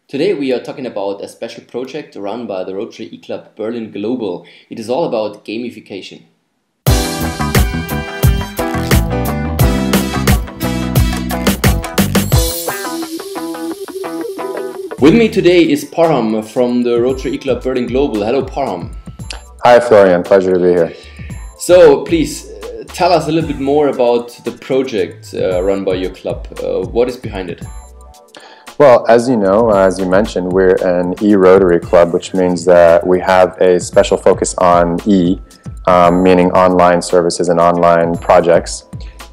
Today we are talking about a special project run by the Rotary eClub Berlin Global. It is all about gamification. With me today is Parham from the Rotary eClub Berlin Global. Hello Parham. Hi Florian, pleasure to be here. So please tell us a little bit more about the project run by your club. What is behind it? Well, as you know, as you mentioned, we're an e-Rotary club, which means that we have a special focus on meaning online services and online projects.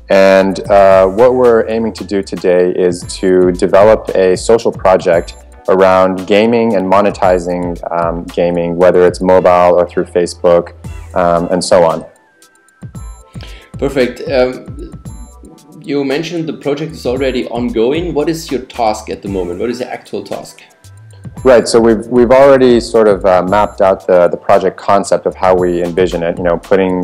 And what we're aiming to do today is to develop a social project around gaming and monetizing gaming, whether it's mobile or through Facebook and so on. Perfect. You mentioned the project is already ongoing. What is your task at the moment? What is the actual task? Right, so we've already sort of mapped out the project concept of how we envision it, putting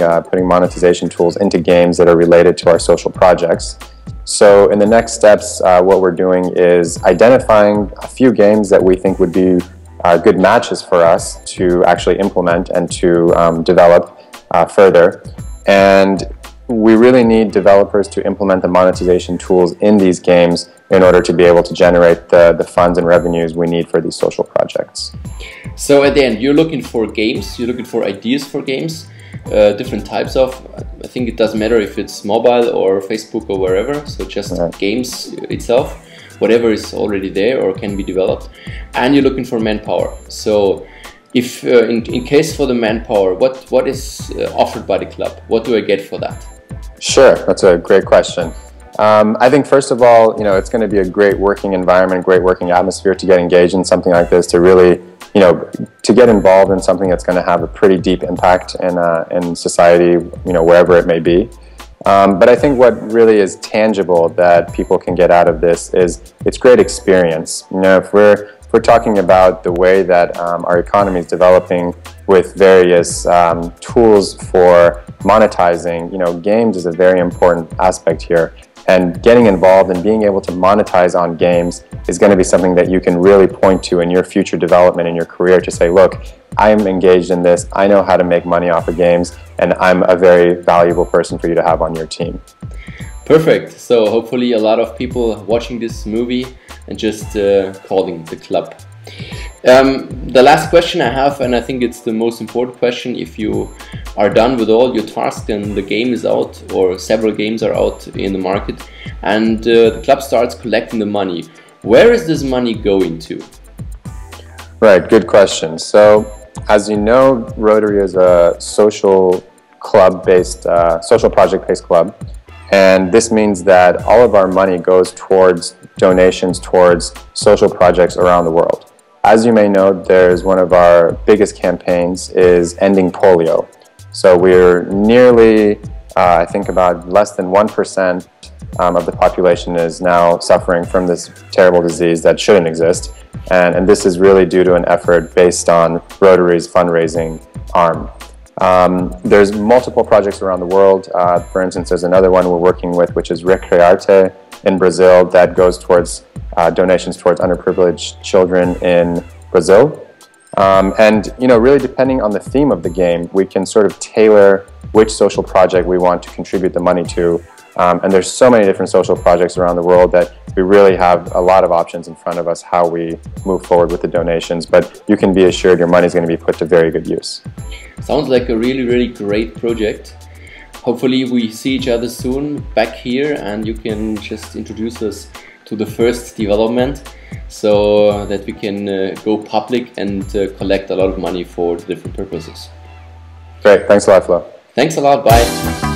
monetization tools into games that are related to our social projects. So in the next steps, what we're doing is identifying a few games that we think would be good matches for us to actually implement and to develop further. And we really need developers to implement the monetization tools in these games in order to be able to generate the funds and revenues we need for these social projects. So at the end, you're looking for games, you're looking for ideas for games, different types of, I think it doesn't matter if it's mobile or Facebook or wherever, so just games itself, whatever is already there or can be developed. And you're looking for manpower. So if in case for the manpower, what is offered by the club? What do I get for that? Sure, that's a great question. I think first of all, it's going to be a great working environment, great working atmosphere to get engaged in something like this, to really, to get involved in something that's going to have a pretty deep impact in society, wherever it may be. But I think what really is tangible that people can get out of this is it's great experience. If we're talking about the way that our economy is developing with various tools for monetizing, games is a very important aspect here. And getting involved and being able to monetize on games is going to be something that you can really point to in your future development in your career to say, look, I'm engaged in this, I know how to make money off of games, and I'm a very valuable person for you to have on your team. Perfect. So hopefully a lot of people watching this movie and just calling the club. The last question I have, and I think it's the most important question, if you are done with all your tasks and the game is out or several games are out in the market and the club starts collecting the money, where is this money going to? Right, good question. So as you know, Rotary is a social club-based, social project-based club. And this means that all of our money goes towards donations towards social projects around the world. As you may know, there's one of our biggest campaigns is ending polio. So we're nearly, I think about less than 1% of the population is now suffering from this terrible disease that shouldn't exist. And this is really due to an effort based on Rotary's fundraising arm. There's multiple projects around the world. For instance, there's another one we're working with, which is Rotary in Brazil, that goes towards donations towards underprivileged children in Brazil. And really depending on the theme of the game, we can sort of tailor which social project we want to contribute the money to. And there's so many different social projects around the world that we really have a lot of options in front of us how we move forward with the donations. But you can be assured your money is going to be put to very good use. Sounds like a really, really great project. Hopefully we see each other soon back here and you can just introduce us to the first development so that we can go public and collect a lot of money for different purposes. Great, thanks a lot, Flo. Thanks a lot, bye.